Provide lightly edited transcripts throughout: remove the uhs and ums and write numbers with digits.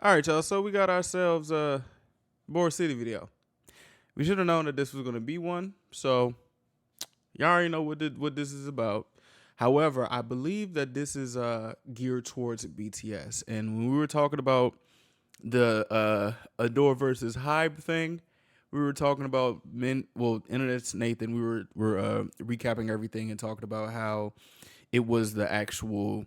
All right, y'all. So we got ourselves a Board City video. We should have known that this was gonna be one. So y'all already know what this is about. However, I believe that this is geared towards BTS. And when we were talking about the Adore versus Hype thing, we were talking about Internet's Nathan. We were recapping everything and talking about how it was the actual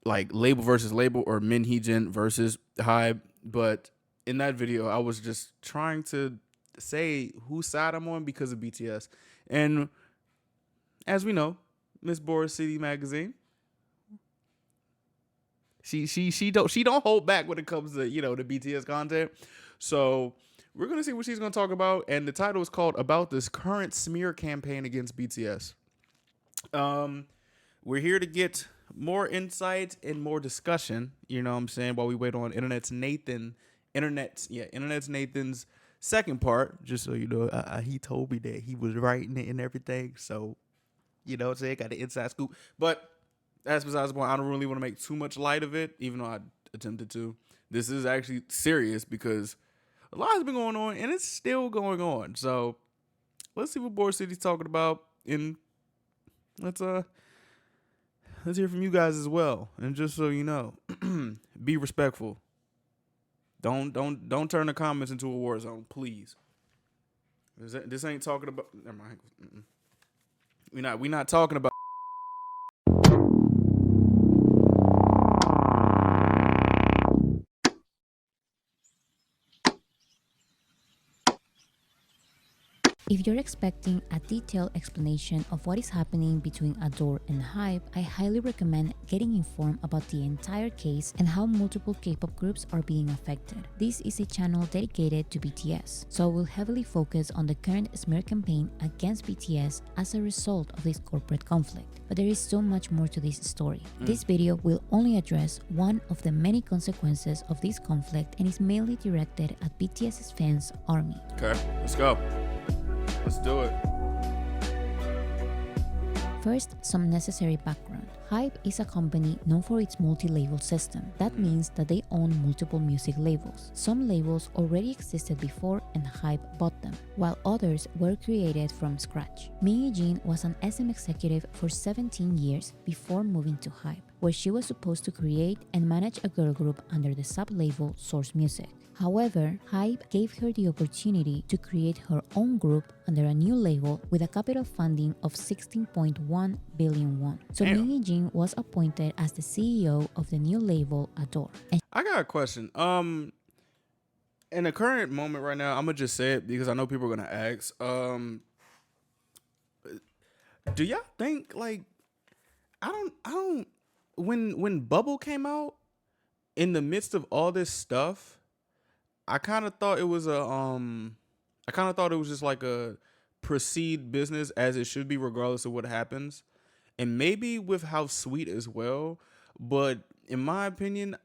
like label versus label or Minheejin versus Hype. But in that video, I was just trying to say whose side I'm on because of BTS. And as we know, Miss Boris City Magazine, she don't hold back when it comes to the BTS content. So we're gonna see what she's gonna talk about, and the title is called "About This Current Smear Campaign Against BTS." Um, we're here to get more insight and more discussion. You know what I'm saying? While we wait on Internet's Nathan's second part. Just so you know, he told me that he was writing it and everything. So you know what I'm saying? Got the inside scoop. But that's besides the point. I don't really want to make too much light of it, even though I attempted to. This is actually serious because a lot has been going on and it's still going on. So let's see what Board City's talking about, and let's let's hear from you guys as well. And just so you know, be respectful. Don't turn the comments into a war zone, please. This ain't talking about. Never mind. We not talking about. If you're expecting a detailed explanation of what is happening between Adore and Hype, I highly recommend getting informed about the entire case and how multiple K-pop groups are being affected. This is a channel dedicated to BTS, so I will heavily focus on the current smear campaign against BTS as a result of this corporate conflict. But there is so much more to this story. This video will only address one of the many consequences of this conflict and is mainly directed at BTS's fans' army. Okay, let's go. Let's do it. First, some necessary background. Hype is a company known for its multi-label system. That means that they own multiple music labels. Some labels already existed before and Hype bought them, while others were created from scratch. Minhee Jin was an SM executive for 17 years before moving to Hype, where she was supposed to create and manage a girl group under the sub-label Source Music. However, Hype gave her the opportunity to create her own group under a new label with a capital funding of 16.1 billion won. So Damn. Minhee Jin was appointed as the CEO of the new label Adore. And I got a question. In the current moment right now, I'm gonna just say it because I know people are gonna ask. Do y'all think like I don't when Bubble came out in the midst of all this stuff, I kind of thought it was just like a proceed business as it should be regardless of what happens. And maybe with how sweet as well, but in my opinion,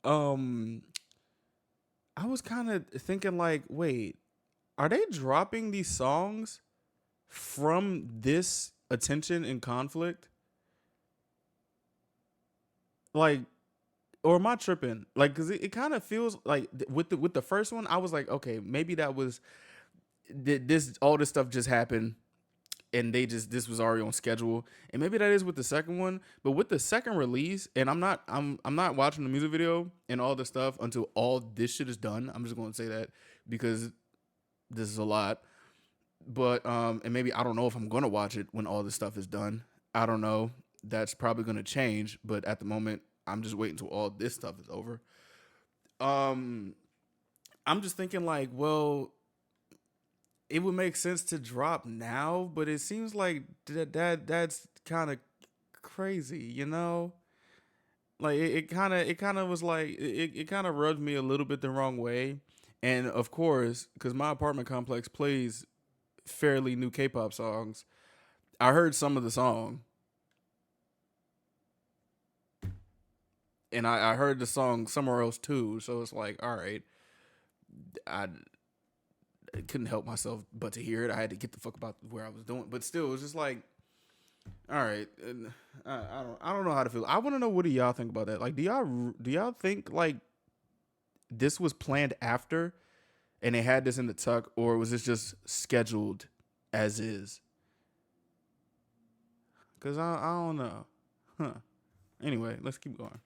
um I was kind of thinking like, wait, are they dropping these songs from this attention and conflict? Like, or am I tripping? Like, cause it kind of feels like with the first one, I was like, okay, maybe that was this all this stuff just happened and this was already on schedule, and maybe that is with the second one. But with the second release, and I'm not watching the music video and all the stuff until all this shit is done. I'm just going to say that because this is a lot. But and maybe I don't know if I'm gonna watch it when all this stuff is done. I don't know. That's probably gonna change, but at the moment, I'm just waiting until all this stuff is over. Um, I'm just thinking like, well, it would make sense to drop now, but it seems like that's kind of crazy, you know? Like it kind of was like it kind of rubbed me a little bit the wrong way. And of course, because my apartment complex plays fairly new K-pop songs, I heard some of the song, and I heard the song somewhere else too. So it's like, all right, I couldn't help myself but to hear it. I had to get the fuck about where I was doing, but still, it was just like All right, and I don't know how to feel. I want to know, what do y'all think about that? Like, do y'all think like this was planned after and they had this in the tuck, or was this just scheduled as is? Because I don't know. Huh. Anyway, let's keep going.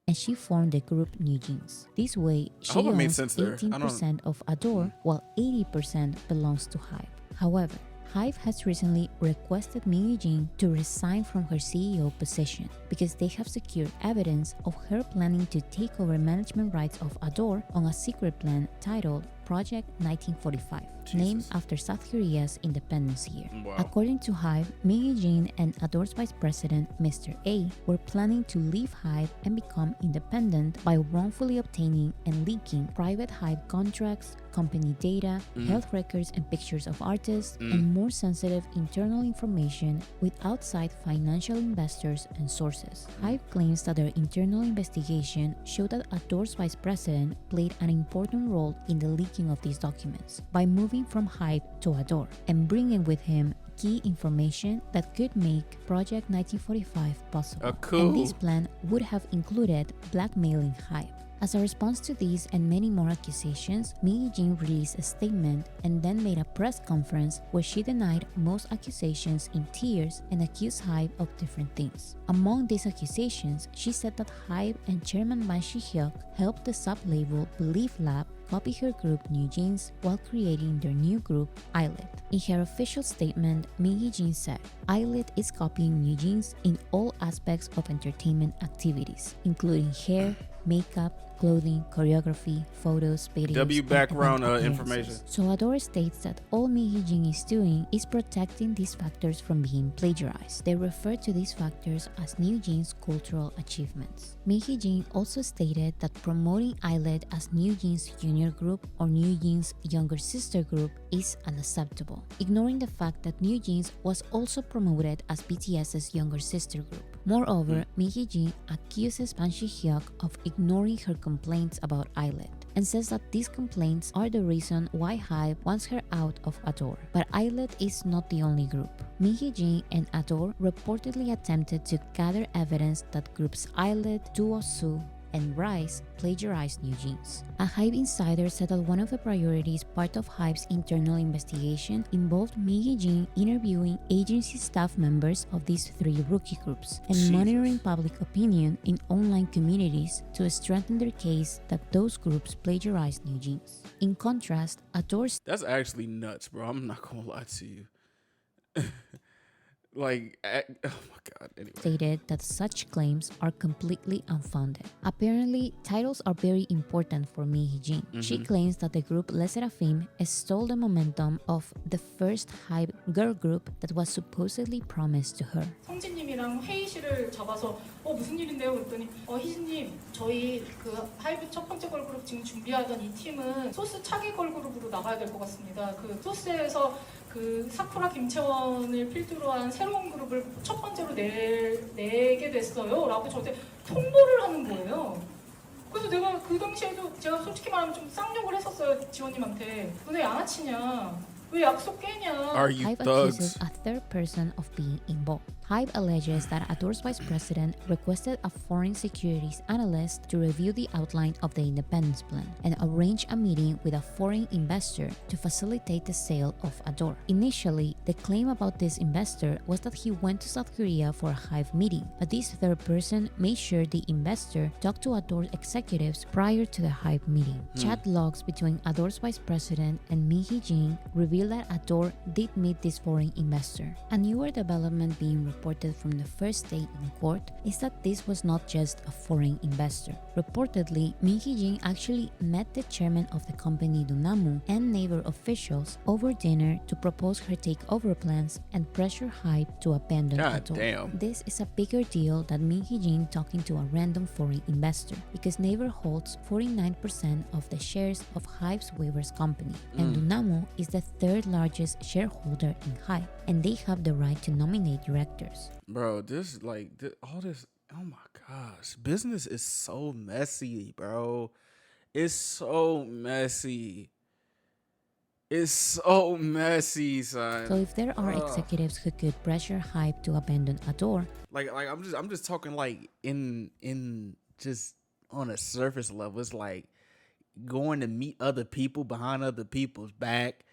And she formed the group New Jeans. This way, I hope she it made owns sense there. I don't. 18% of Adore, while 80% belongs to Hype. However, Hype has recently requested Mingy Jin to resign from her CEO position because they have secured evidence of her planning to take over management rights of Adore on a secret plan titled Project 1945, named Jesus. after South Korea's independence year. Wow. According to Hype, Mingy Jin and Adore's vice president, Mr. A, were planning to leave Hype and become independent by wrongfully obtaining and leaking private Hype contracts, company data, health records and pictures of artists, and more sensitive internal information with outside financial investors and sources. Hype claims that their internal investigation showed that Adore's vice president played an important role in the leaking of these documents by moving from Hype to Adore and bringing with him key information that could make Project 1945 possible. Cool. And this plan would have included blackmailing Hype. As a response to these and many more accusations, Mingy Jin released a statement and then made a press conference where she denied most accusations in tears and accused Hype of different things. Among these accusations, she said that Hype and chairman Ban Shi-hyuk helped the sub-label Belief Lab copy her group New Jeans while creating their new group Islet. In her official statement, Mingy Jin said, Islet is copying New Jeans in all aspects of entertainment activities, including hair, makeup, clothing, choreography, photos, videos, W and background event information. appearances. So Adore states that all Mingy Jin is doing is protecting these factors from being plagiarized. They refer to these factors as New Jeans' cultural achievements. Mingy Jin also stated that promoting Islet as New Jeans' junior group or New Jeans' younger sister group is unacceptable, ignoring the fact that New Jeans was also promoted as BTS's younger sister group. Moreover, Mingy Jin accuses Ban Shi-hyuk of ignoring her complaints about Islet and says that these complaints are the reason why Hype wants her out of Adore. But Islet is not the only group. Mingy Jin and Adore reportedly attempted to gather evidence that groups Islet, Duo Su, and Rise plagiarized New Jeans. A Hype insider said that one of the priorities part of Hype's internal investigation involved Mingy Jin interviewing agency staff members of these three rookie groups and monitoring public opinion in online communities to strengthen their case that those groups plagiarized New Jeans. In contrast, Adore's That's actually nuts, bro. I'm not gonna lie to you. Like, oh my god. Anyway, stated that such claims are completely unfounded. Apparently, titles are very important for Mingy Jin. She claims that the group Les Seraphim stole the momentum of the first Hype girl group that was supposedly promised to her. 성진님이랑 회의실을 잡아서 무슨 일인데요? 그랬더니 희진님 저희 그 하이브 첫 번째 걸그룹 지금 준비하던 이 팀은 소스 차기 걸그룹으로 나가야 될 것 같습니다. 그 소스에서 그 사쿠라 김채원을 필두로 한 새로운 그룹을 첫 번째로 내게 됐어요. 라고 저한테 통보를 하는 거예요. 그래서 내가 그 당시에도 제가 솔직히 말하면 좀 쌍욕을 했었어요. 지원님한테. 너 양아치냐? 왜 약속 깨냐? are you Hype thugs? accuses a third person of being involved. Hype alleges that Adore's vice president requested a foreign securities analyst to review the outline of the independence plan and arrange a meeting with a foreign investor to facilitate the sale of Adore. Initially, the claim about this investor was that he went to South Korea for a Hype meeting, but this third person made sure the investor talked to Adore's executives prior to the Hype meeting. Chat logs between Adore's vice president and Mingy Jin reveal that Adore did meet this foreign investor. A newer development being reported from the first day in court is that this was not just a foreign investor. Reportedly, Mingy Jin actually met the chairman of the company Dunamu and neighbor officials over dinner to propose her takeover plans and pressure Hype to abandon God Adore. damn. This is a bigger deal than Mingy Jin talking to a random foreign investor because Naver holds 49% of the shares of Hype's waivers company, and Dunamu is the third largest shareholder in Hype, and they have the right to nominate directors. Bro, this like all this. Oh my gosh, business is so messy, bro. It's so messy. It's so messy, So son. if there are Ugh. executives who could pressure Hype to abandon Adore, Like I'm just talking like in just on a surface level. It's like going to meet other people behind other people's back,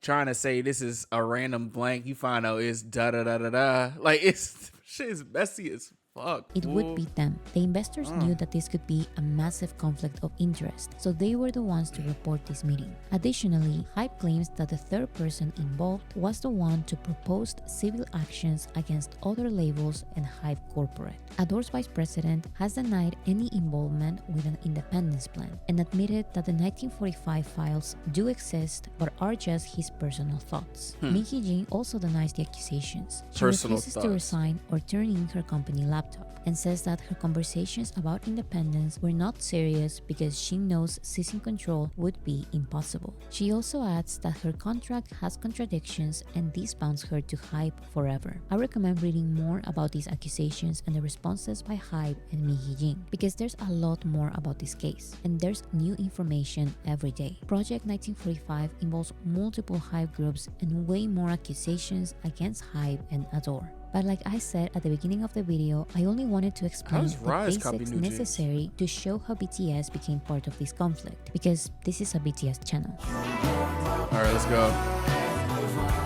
trying to say this is a random blank. You find out it's da da da da da. Like it's shit is messy as fuck. it would Fool. be them. The investors knew that this could be a massive conflict of interest, so they were the ones to report this meeting. Additionally, Hype claims that the third person involved was the one to propose civil actions against other labels and Hype Corporate. Adore's vice president has denied any involvement with an independence plan and admitted that the 1945 files do exist but are just his personal thoughts. Mickey Jean also denies the accusations. She Personal refuses to thoughts. resign or turn in her company laptop and says that her conversations about independence were not serious because she knows seizing control would be impossible. She also adds that her contract has contradictions and this bounds her to Hype forever. I recommend reading more about these accusations and the responses by Hype and Mickey Jean because there's a lot more about this case and there's new information every day. Project 1945 involves multiple Hype groups and way more accusations against Hype and Adore. But like I said at the beginning of the video, I only wanted to explain does the Rise copy basics New Jeans? necessary to show how BTS became part of this conflict, because this is a BTS channel. All right, let's go.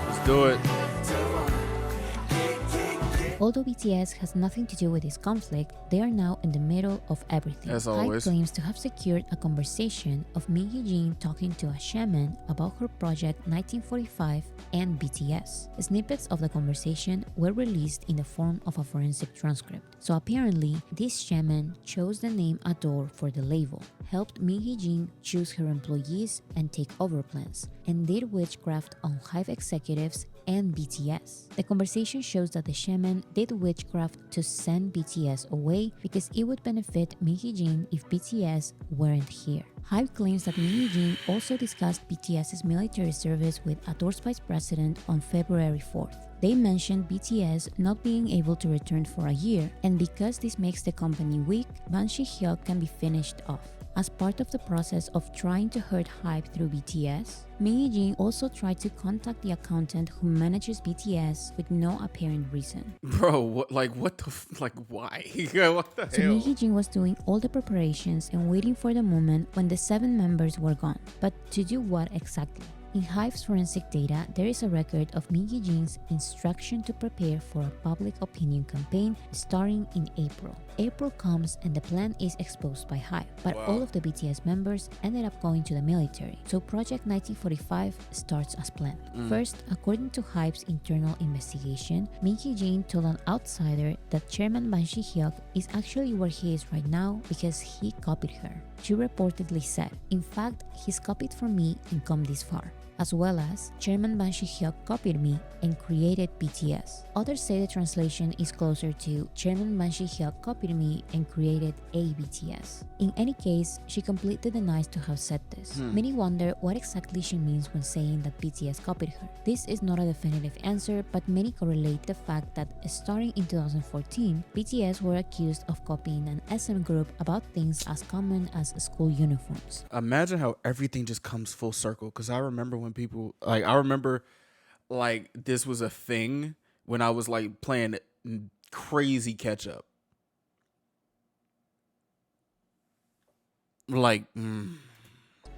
Let's do it. Although BTS has nothing to do with this conflict, they are now in the middle of everything. As Hype always. claims to have secured a conversation of Mickey Jean talking to a shaman about her project 1945 and BTS. Snippets of the conversation were released in the form of a forensic transcript. So apparently, this shaman chose the name Adore for the label, helped Mickey Jean choose her employees and take over plans, and did witchcraft on Hype executives and BTS. The conversation shows that the shaman did witchcraft to send BTS away because it would benefit Mickey Jean if BTS weren't here. Hype claims that Mickey Jean also discussed BTS's military service with Adore's vice president on February 4th. They mentioned BTS not being able to return for a year, and because this makes the company weak, Ban Shi-hyuk can be finished off. As part of the process of trying to hurt Hype through BTS, Mickey Jean also tried to contact the accountant who manages BTS with no apparent reason. Bro, what the like why? What the So hell? Mickey Jean was doing all the preparations and waiting for the moment when the 7 members were gone. But to do what exactly? In Hype's forensic data, there is a record of Mickey Jean's instruction to prepare for a public opinion campaign starting in April. April comes and the plan is exposed by Hype, but Wow. all of the BTS members ended up going to the military. So Project 1945 starts as planned. First, according to Hype's internal investigation, Mickey Jean told an outsider that Chairman Ban Shi-hyuk is actually where he is right now because he copied her. She reportedly said, "In fact, he's copied from me and come this far." As well as, Chairman Ban Shi-hyuk copied me and created BTS. Others say the translation is closer to Chairman Ban Shi-hyuk copied me and created a BTS. In any case, she completely denies to have said this. Many wonder what exactly she means when saying that BTS copied her. This is not a definitive answer, but many correlate the fact that starting in 2014, BTS were accused of copying an SM group about things as common as school uniforms. Imagine how everything just comes full circle. Cause I remember when people I remember like this was a thing when I was like playing crazy catch up. Like,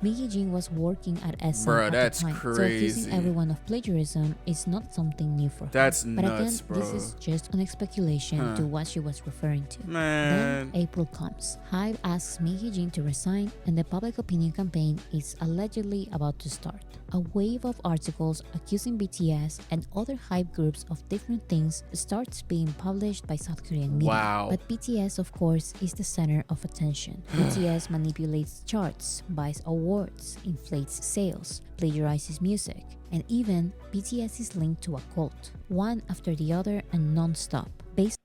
Mickey Jean was working at SM Bruh, at that's the time, so crazy. accusing everyone of plagiarism is not something new for her. That's but nuts, again, bro. this is just an speculation to what she was referring to. Man. Then April comes. Hype asks Mickey Jean to resign, and the public opinion campaign is allegedly about to start. A wave of articles accusing BTS and other Hype groups of different things starts being published by South Korean media. Wow. But BTS, of course, is the center of attention. BTS manipulates charts, buys awards, inflates sales, plagiarizes music, and even BTS is linked to a cult, one after the other and non-stop.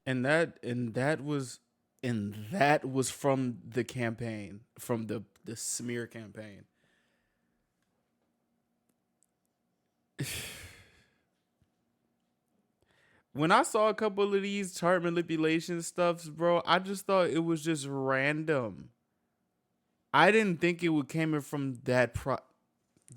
And that was from the campaign, from the smear campaign. When I saw a couple of these chart manipulation stuffs, bro, I just thought it was just random. I didn't think it would came in from that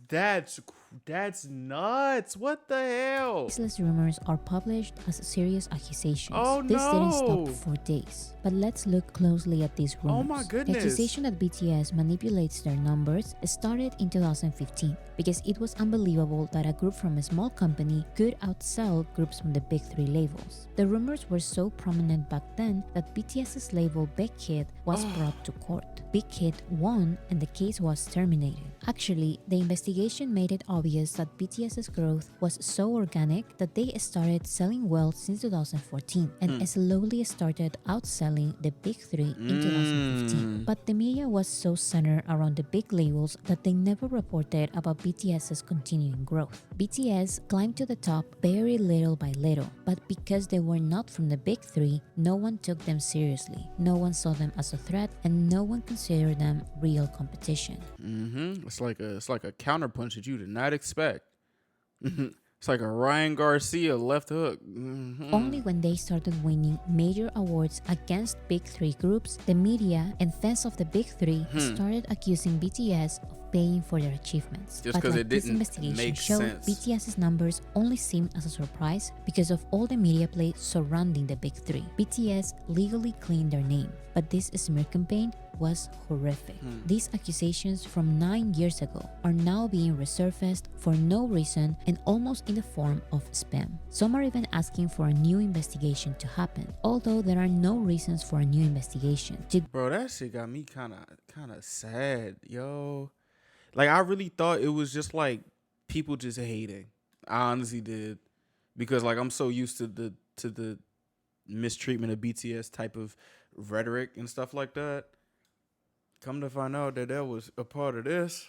That's That's nuts. What the hell? Baseless rumors are published as serious accusations. Oh This didn't stop no. for days. But let's look closely at these rumors. Oh my The goodness. accusation that BTS manipulates their numbers started in 2015 because it was unbelievable that a group from a small company could outsell groups from the big three labels. The rumors were so prominent back then that BTS's label Big Hit was brought to court. Big Hit won and the case was terminated. Actually, the investigation made it obvious that BTS's growth was so organic that they started selling well since 2014 and slowly started outselling the big three in 2015. But the media was so centered around the big labels that they never reported about BTS's continuing growth. BTS climbed to the top very little by little, but because they were not from the big three, no one took them seriously. No one saw them as a threat and no one considered them real competition. It's like a counterpunch that you did not expect. It's like a Ryan Garcia left hook. Only when they started winning major awards against big three groups, the media and fans of the big three started accusing BTS of paying for their achievements. Just But 'cause like it this didn't investigation make showed, sense. BTS's numbers only seemed as a surprise because of all the media play surrounding the big three. BTS legally cleaned their name, but this smear campaign was horrific. These accusations from 9 years ago are now being resurfaced for no reason and almost in the form of spam. Some are even asking for a new investigation to happen, although there are no reasons for a new investigation. Bro, that shit got me kind of sad, yo. Like I really thought it was just like people just hating. I honestly did, because like I'm so used to the mistreatment of BTS type of rhetoric and stuff like that. Come to find out that was a part of this,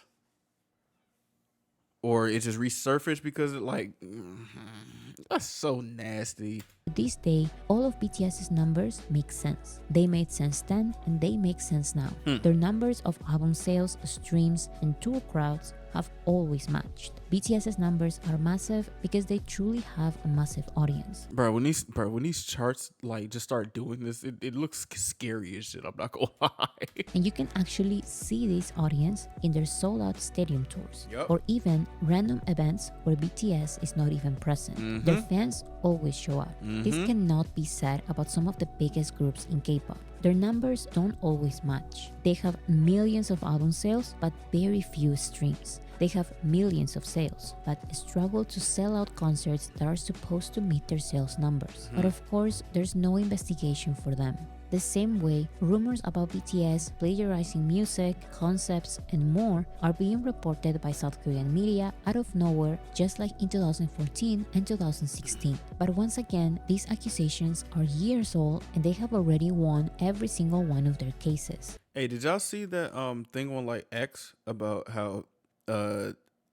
or it just resurfaced because it like that's so nasty. To this day, all of BTS's numbers make sense. They made sense then and they make sense now. Their numbers of album sales, streams, and tour crowds have always matched. BTS's numbers are massive because they truly have a massive audience. Bro, when these charts like just start doing this, it looks scary as shit. I'm not gonna lie. And you can actually see this audience in their sold-out stadium tours, Yup. or even random events where BTS is not even present. Their fans always show up. This cannot be said about some of the biggest groups in K-pop. Their numbers don't always match. They have millions of album sales, but very few streams. They have millions of sales, but struggle to sell out concerts that are supposed to meet their sales numbers. But of course, there's no investigation for them. The same way, rumors about BTS plagiarizing music, concepts, and more are being reported by South Korean media out of nowhere, just like in 2014 and 2016. But once again, these accusations are years old and they have already won every single one of their cases. Hey, did y'all see that thing on like X about how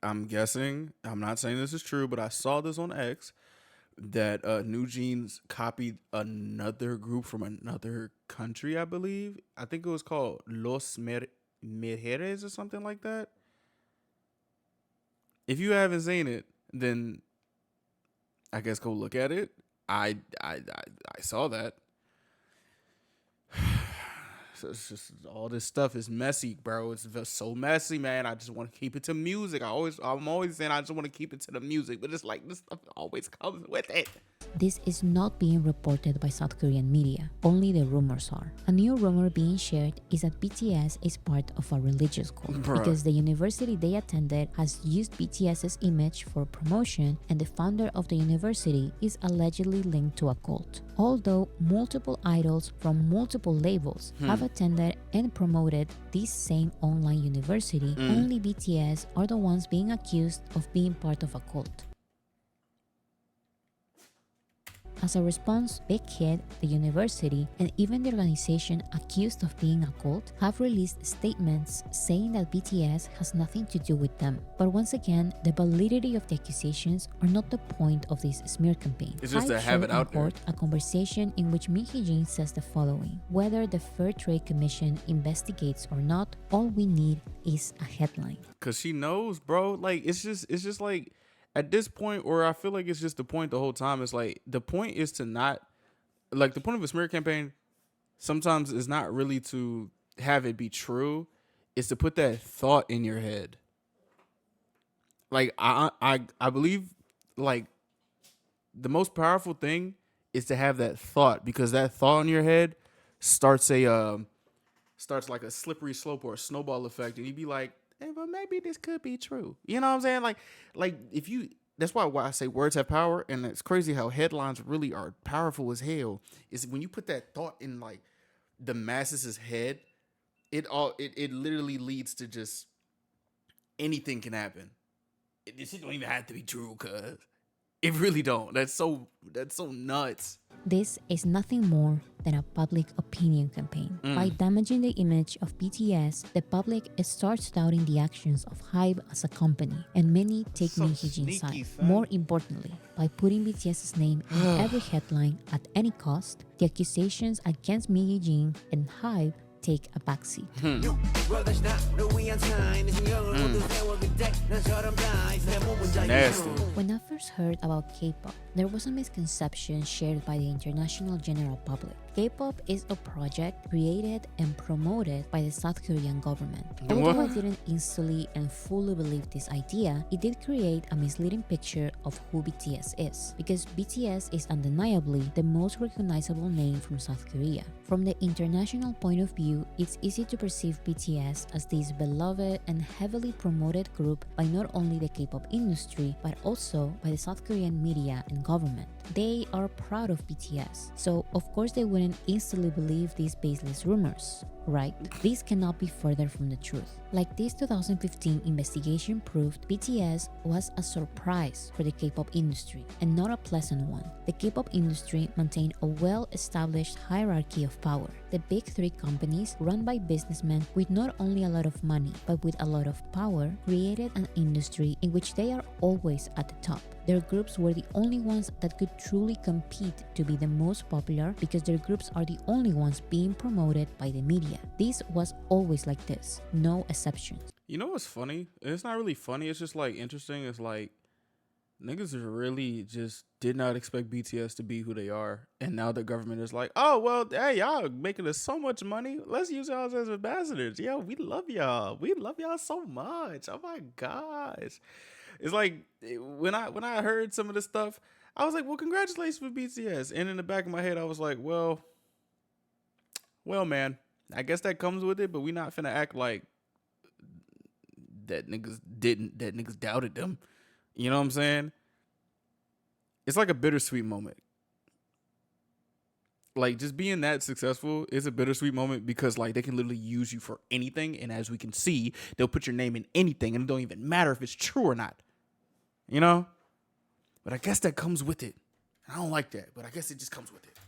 I'm guessing, I'm not saying this is true, but I saw this on X, that New Jeans copied another group from another country, I believe. I think it was called Mujeres or something like that. If you haven't seen it, then I guess go look at it. I saw that. So it's just all this stuff is messy, bro. It's just so messy, man. I just want to keep it to music. I'm always saying I just want to keep it to the music, but it's like this stuff always comes with it. This is not being reported by South Korean media, only the rumors are. A new rumor being shared is that BTS is part of a religious cult because the university they attended has used BTS's image for promotion and the founder of the university is allegedly linked to a cult. Although multiple idols from multiple labels have attended and promoted this same online university, only BTS are the ones being accused of being part of a cult. As a response, Big Hit, the university, and even the organization accused of being a cult have released statements saying that BTS has nothing to do with them. But once again, the validity of the accusations are not the point of this smear campaign. It's just to have it out there. A conversation in which Min Hee-jin says the following: whether the Fair Trade Commission investigates or not, all we need is a headline. Cause she knows, bro. Like it's just like at this point, or I feel like it's just the point the whole time. It's like the point is to not, like the point of a smear campaign sometimes is not really to have it be true. It's to put that thought in your head. Like I believe like the most powerful thing is to have that thought, because that thought in your head starts starts like a slippery slope or a snowball effect, and you'd be like, hey, but maybe this could be true. You know what I'm saying? Like if you that's why I say words have power, and it's crazy how headlines really are powerful as hell. Is when you put that thought in like the masses' head, it literally leads to just anything can happen. This shit don't even have to be true, cuz it really don't. That's so nuts. This is nothing more than a public opinion campaign. By damaging the image of BTS, the public starts doubting the actions of HYBE as a company, and many take So Min Hee-jin's sneaky, side. son. More importantly, by putting BTS's name in every headline at any cost, the accusations against Min Hee-jin and HYBE take a backseat. Nasty. When I first heard about K-pop, there was a misconception shared by the international general public. K-pop is a project created and promoted by the South Korean government. Although I didn't instantly and fully believe this idea, it did create a misleading picture of who BTS is, because BTS is undeniably the most recognizable name from South Korea. From the international point of view, it's easy to perceive BTS as this beloved and heavily promoted group by not only the K-pop industry, but also by the South Korean media and government. They are proud of BTS, so of course they wouldn't instantly believe these baseless rumors, right? This cannot be further from the truth. Like this 2015 investigation proved, BTS was a surprise for the K-pop industry, and not a pleasant one. The K-pop industry maintained a well-established hierarchy of power. The big three companies, run by businessmen with not only a lot of money, but with a lot of power, created an industry in which they are always at the top. Their groups were the only ones that could truly compete to be the most popular, because their groups are the only ones being promoted by the media. This was always like this, no exceptions. You know what's funny? It's not really funny. It's just like interesting. It's like niggas really just did not expect BTS to be who they are, and now the government is like, oh well, hey, y'all making us so much money. Let's use y'all as ambassadors. Yeah, we love y'all. We love y'all so much. Oh my gosh. It's like when I heard some of this stuff, I was like, well, congratulations with BTS. And in the back of my head, I was like, well, man, I guess that comes with it, but we not finna act like that niggas doubted them. You know what I'm saying? It's like a bittersweet moment. Like just being that successful is a bittersweet moment, because like they can literally use you for anything, and as we can see, they'll put your name in anything, and it don't even matter if it's true or not. You know? But I guess that comes with it. I don't like that, but I guess it just comes with it.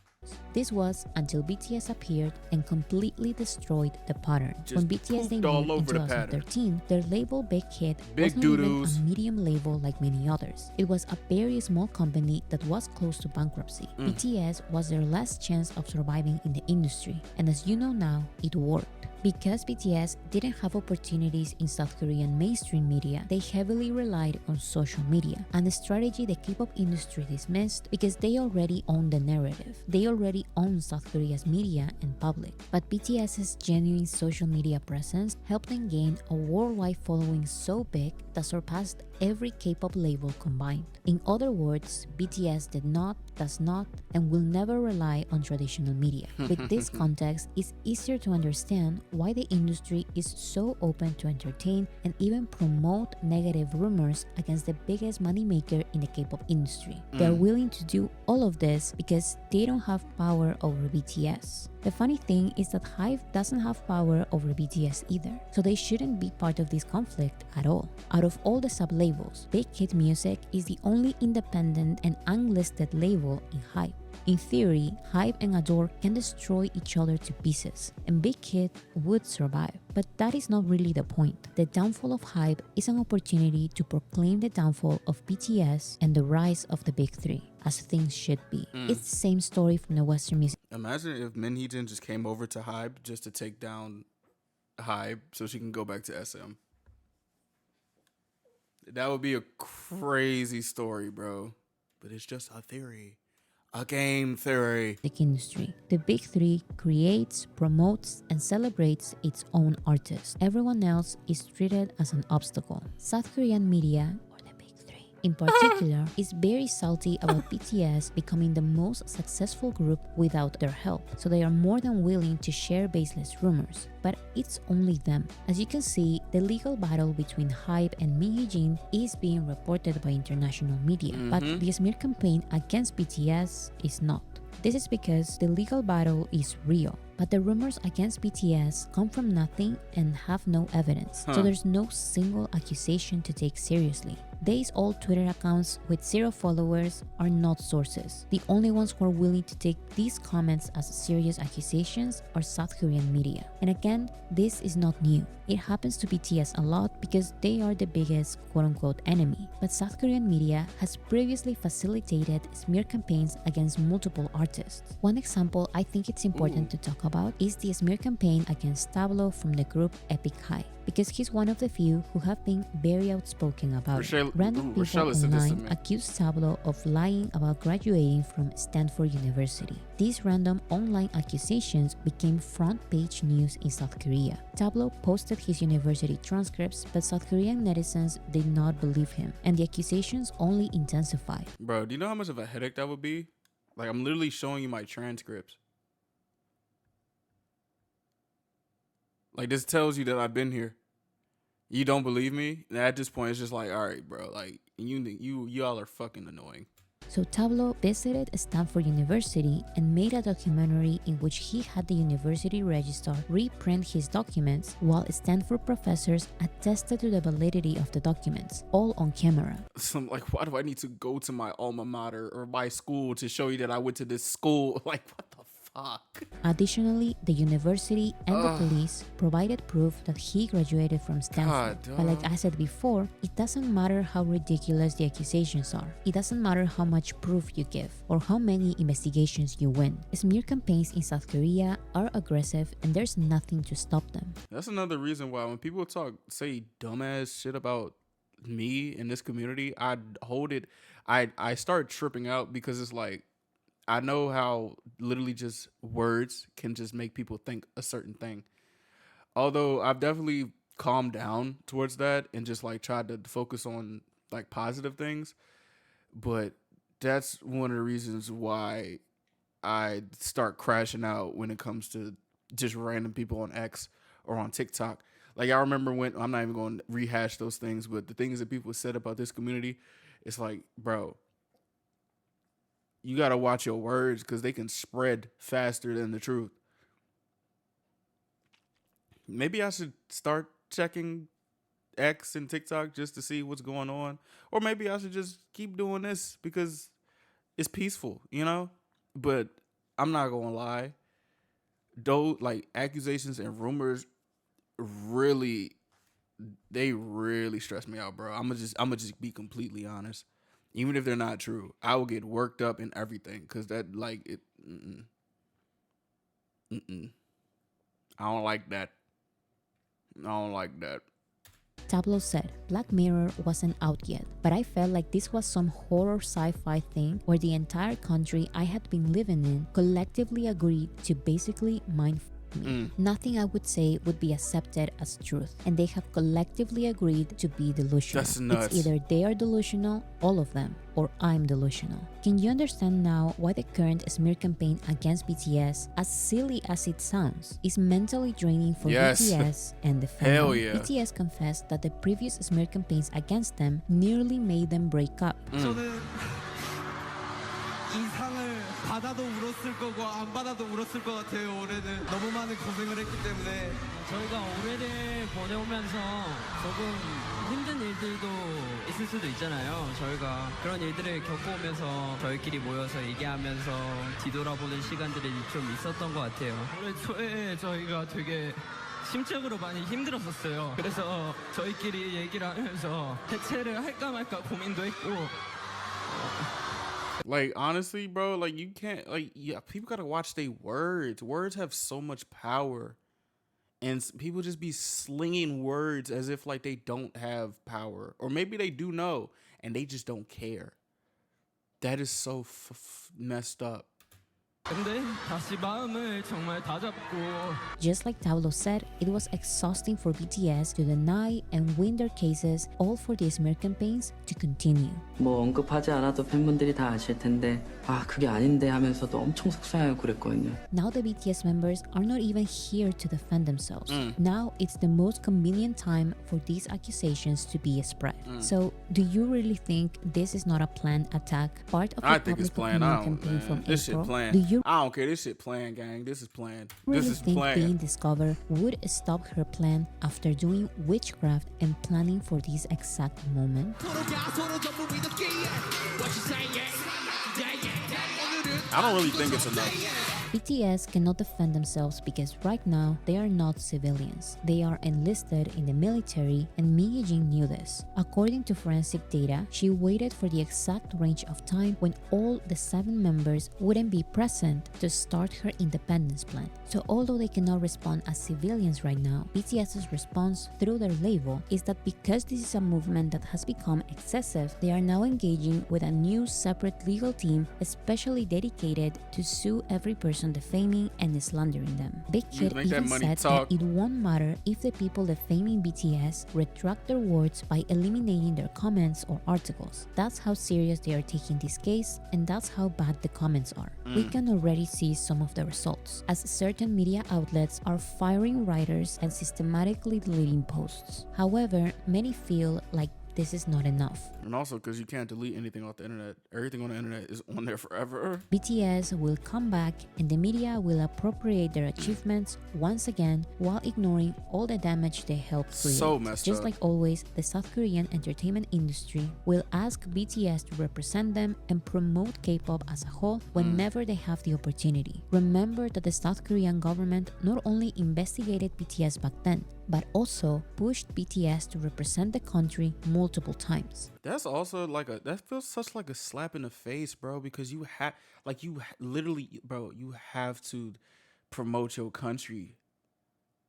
This was until BTS appeared and completely destroyed the pattern. Just When BTS pooped all debuted in over the pattern. 2013, their label Big Hit Big wasn't even doo-doos. a medium label like many others. It was a very small company that was close to bankruptcy. BTS was their last chance of surviving in the industry, and as you know now, it worked. Because BTS didn't have opportunities in South Korean mainstream media, they heavily relied on social media, and a strategy the K-pop industry dismissed because they already owned the narrative. They already owned South Korea's media and public. But BTS's genuine social media presence helped them gain a worldwide following so big that surpassed every K-pop label combined. In other words, BTS did not, does not, and will never rely on traditional media. With this context, it's easier to understand why the industry is so open to entertain and even promote negative rumors against the biggest moneymaker in the K-pop industry. They're willing to do all of this because they don't have power over BTS. The funny thing is that HYBE doesn't have power over BTS either, so they shouldn't be part of this conflict at all. Out of all the sub-labels, Big Hit Music is the only independent and unlisted label in HYBE. In theory, HYBE and Adore can destroy each other to pieces, and Big Hit would survive. But that is not really the point. The downfall of HYBE is an opportunity to proclaim the downfall of BTS and the rise of the big three, as things should be. It's the same story from the Western music. Imagine if Min Hee-jin just came over to HYBE just to take down HYBE so she can go back to SM. That would be a crazy story, bro. But it's just a theory. A game theory. Industry. The big three creates, promotes, and celebrates its own artists. Everyone else is treated as an obstacle. South Korean media, or In particular, is very salty about BTS becoming the most successful group without their help, so they are more than willing to share baseless rumors. But it's only them. As you can see, the legal battle between HYBE and Jin is being reported by international media, but the smear campaign against BTS is not. This is because the legal battle is real, but the rumors against BTS come from nothing and have no evidence, so there's no single accusation to take seriously. These old Twitter accounts with 0 followers are not sources. The only ones who are willing to take these comments as serious accusations are South Korean media. And again, this is not new. It happens to BTS a lot because they are the biggest quote-unquote enemy. But South Korean media has previously facilitated smear campaigns against multiple artists. One example I think it's important to talk about is the smear campaign against Tablo from the group Epic High, because he's one of the few who have been very outspoken about it. Random people online accuse Tablo of lying about graduating from Stanford University. These random online accusations became front-page news in South Korea. Tablo posted his university transcripts, but South Korean netizens did not believe him, and the accusations only intensified. Bro, do you know how much of a headache that would be? Like, I'm literally showing you my transcripts. Like, this tells you that I've been here. You don't believe me? And at this point, it's just like, all right, bro. Like, y'all are fucking annoying. So Tablo visited Stanford University and made a documentary in which he had the university registrar reprint his documents, while Stanford professors attested to the validity of the documents, all on camera. So I'm like, why do I need to go to my alma mater or my school to show you that I went to this school? Like, what the fuck? Additionally, the university and the police provided proof that he graduated from Stanford. But like I said before, it doesn't matter how ridiculous the accusations are. It doesn't matter how much proof you give or how many investigations you win. Smear campaigns in South Korea are aggressive and there's nothing to stop them. That's another reason why when people say dumbass shit about me in this community, I start tripping out, because it's like, I know how literally just words can just make people think a certain thing. Although I've definitely calmed down towards that and just like tried to focus on like positive things. But that's one of the reasons why I start crashing out when it comes to just random people on X or on TikTok. Like, I remember when, I'm not even going to rehash those things, but the things that people said about this community, it's like, bro, you got to watch your words, because they can spread faster than the truth. Maybe I should start checking X and TikTok just to see what's going on. Or maybe I should just keep doing this because it's peaceful, you know? But I'm not going to lie. Those like accusations and rumors really stress me out, bro. I'm gonna just be completely honest. Even if they're not true, I will get worked up and everything, because that, like, it. I don't like that. Tablo said Black Mirror wasn't out yet, but I felt like this was some horror sci-fi thing where the entire country I had been living in collectively agreed to basically mind me. Nothing I would say would be accepted as truth, and they have collectively agreed to be delusional. That's nuts. It's either they are delusional, all of them, or I'm delusional. Can you understand now why the current smear campaign against BTS, as silly as it sounds, is mentally draining for BTS and the fandom? Hell yeah. BTS confessed that the previous smear campaigns against them nearly made them break up. 이 상을 받아도 울었을 거고 안 받아도 울었을 것 같아요. 올해는 너무 많은 고생을 했기 때문에 저희가 올해를 보내오면서 조금 힘든 일들도 있을 수도 있잖아요. 저희가 그런 일들을 겪어오면서 저희끼리 모여서 얘기하면서 뒤돌아보는 시간들이 좀 있었던 것 같아요. 올해 초에 저희가 되게 심적으로 많이 힘들었었어요. 그래서 저희끼리 얘기를 하면서 해체를 할까 말까 고민도 했고. Like, honestly, bro, like, you can't, like, yeah, people gotta watch their words. Words have so much power, and people just be slinging words as if like they don't have power, or maybe they do know and they just don't care. That is so messed up. 근데 다시 마음을 정말 다잡고 Just like Taulo said, it was exhausting for BTS to deny and win their cases, all for the smear campaigns to continue. 뭐 언급하지 않아도 팬분들이 다 아실 텐데 아 그게 아닌데 하면서도 엄청 속상해하고 그랬거든요. Now the BTS members are not even here to defend themselves. Now it's the most convenient time for these accusations to be spread. So, do you really think this is not a planned attack, part of the I think it's public planned. opinion I don't, campaign man. from This April? shit planned. Do you I don't care. This shit planned, gang. This is planned. really This is think being planned. discovered would stop her plan after doing witchcraft and planning for this exact moment? I don't really think it's enough. BTS cannot defend themselves because right now they are not civilians. They are enlisted in the military, and Min Hee-jin knew this. According to forensic data, she waited for the exact range of time when all the 7 members wouldn't be present to start her independence plan. So although they cannot respond as civilians right now, BTS's response through their label is that because this is a movement that has become excessive, they are now engaging with a new separate legal team especially dedicated to sue every person defaming and slandering them. Big Kid make that even money said talk. that it won't matter if the people defaming BTS retract their words by eliminating their comments or articles. That's how serious they are taking this case, and that's how bad the comments are. We can already see some of the results, as certain media outlets are firing writers and systematically deleting posts. However, many feel like this is not enough. And also because you can't delete anything off the internet. Everything on the internet is on there forever. BTS will come back and the media will appropriate their achievements once again while ignoring all the damage they helped create. So messed Just up. like always, the South Korean entertainment industry will ask BTS to represent them and promote K-pop as a whole whenever they have the opportunity. Remember that the South Korean government not only investigated BTS back then, but also pushed BTS to represent the country multiple times. That's also that feels such like a slap in the face, bro, because literally, bro, you have to promote your country.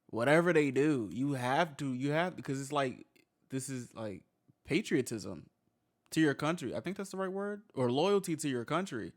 Whatever they do, you have because it's like, this is like patriotism to your country. I think that's the right word, or loyalty to your country.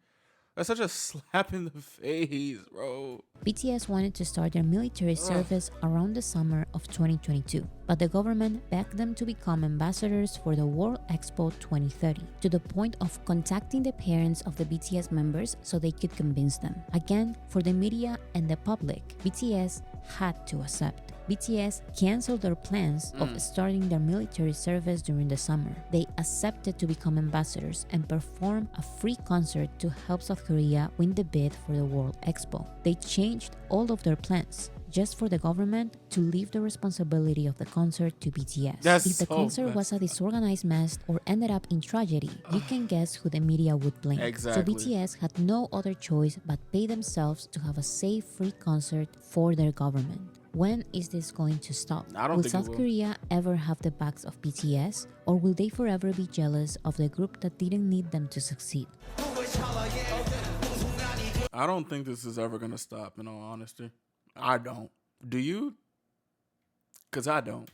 That's such a slap in the face, bro. BTS wanted to start their military service around the summer of 2022, but the government begged them to become ambassadors for the World Expo 2030, to the point of contacting the parents of the BTS members so they could convince them. Again, for the media and the public, BTS had to accept. BTS canceled their plans of starting their military service during the summer. They accepted to become ambassadors and perform a free concert to help South Korea win the bid for the World Expo. They changed all of their plans just for the government to leave the responsibility of the concert to BTS. That's If the so concert was a disorganized mess or ended up in tragedy, you can guess who the media would blame. Exactly. So BTS had no other choice but pay themselves to have a safe, free concert for their government. When is this going to stop? I don't Will think it South will. Korea ever have the backs of BTS? Or will they forever be jealous of the group that didn't need them to succeed? I don't think this is ever gonna stop, in all honesty. I don't. Do you? Because I don't.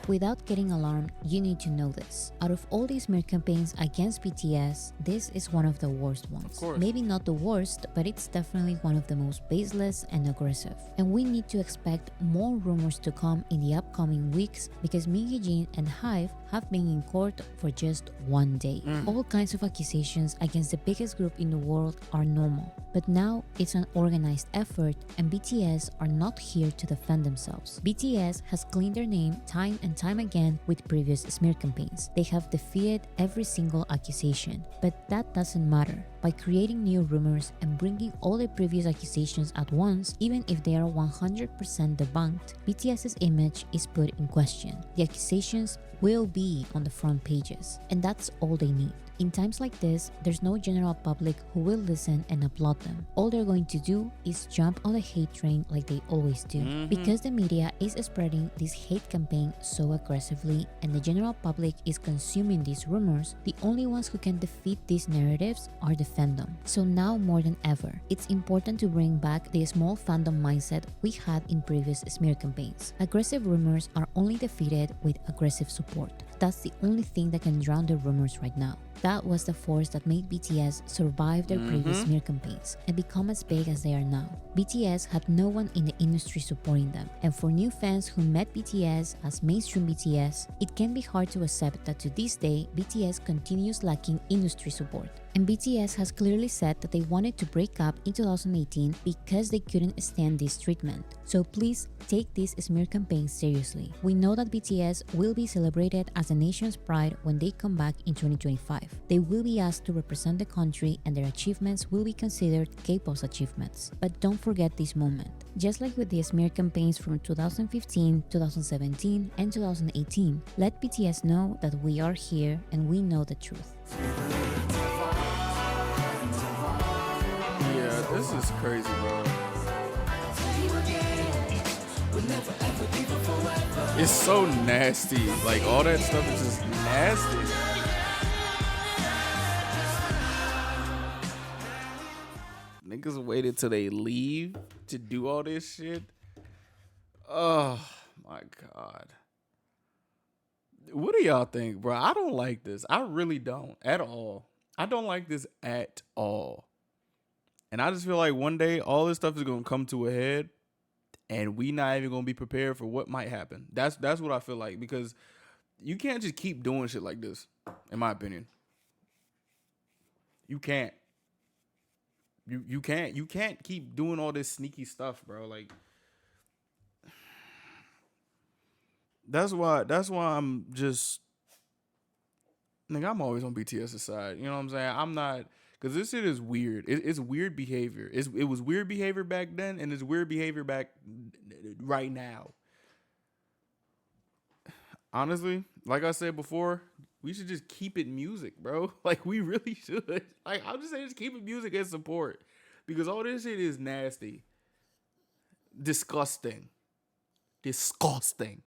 Without getting alarmed, you need to know this. Out of all these smear campaigns against BTS, this is one of the worst ones. Of course. Maybe not the worst, but it's definitely one of the most baseless and aggressive. And we need to expect more rumors to come in the upcoming weeks because Min Hee-jin and HYBE have been in court for just one day. All kinds of accusations against the biggest group in the world are normal. But now it's an organized effort and BTS are not here to defend themselves. BTS has cleaned their name time and time again with previous smear campaigns. They have defeated every single accusation. But that doesn't matter. By creating new rumors and bringing all the previous accusations at once, even if they are 100% debunked, BTS's image is put in question. The accusations will be on the front pages, and that's all they need. In times like this, there's no general public who will listen and applaud them. All they're going to do is jump on the hate train like they always do. Because the media is spreading this hate campaign so aggressively and the general public is consuming these rumors, the only ones who can defeat these narratives are the fandom. So now more than ever, it's important to bring back the small fandom mindset we had in previous smear campaigns. Aggressive rumors are only defeated with aggressive support. That's the only thing that can drown the rumors right now. That was the force that made BTS survive their previous smear campaigns and become as big as they are now. BTS had no one in the industry supporting them, and for new fans who met BTS as mainstream BTS, it can be hard to accept that to this day, BTS continues lacking industry support. And BTS has clearly said that they wanted to break up in 2018 because they couldn't stand this treatment. So please take this smear campaign seriously. We know that BTS will be celebrated as the nation's pride when they come back in 2025. They will be asked to represent the country and their achievements will be considered K-pop's achievements. But don't forget this moment. Just like with the smear campaigns from 2015, 2017, and 2018, let BTS know that we are here and we know the truth. Yeah, this is crazy, bro. It's so nasty. Like, all that stuff is just nasty. Niggas waited till they leave to do all this shit. Oh, my God. What do y'all think, bro? I don't like this. I really don't. At all. I don't like this at all. And I just feel like one day all this stuff is going to come to a head and we not even going to be prepared for what might happen. That's what I feel like, because you can't just keep doing shit like this, in my opinion. You can't. You can't keep doing all this sneaky stuff, bro. Like, that's why I'm just, nigga, I'm always on BTS's side. You know what I'm saying? I'm not, because this shit is weird. It's weird behavior. It was weird behavior back then, and it's weird behavior back right now. Honestly, like I said before, we should just keep it music, bro. Like, we really should. Like, I'm just saying, just keep it music and support, because all this shit is nasty, disgusting.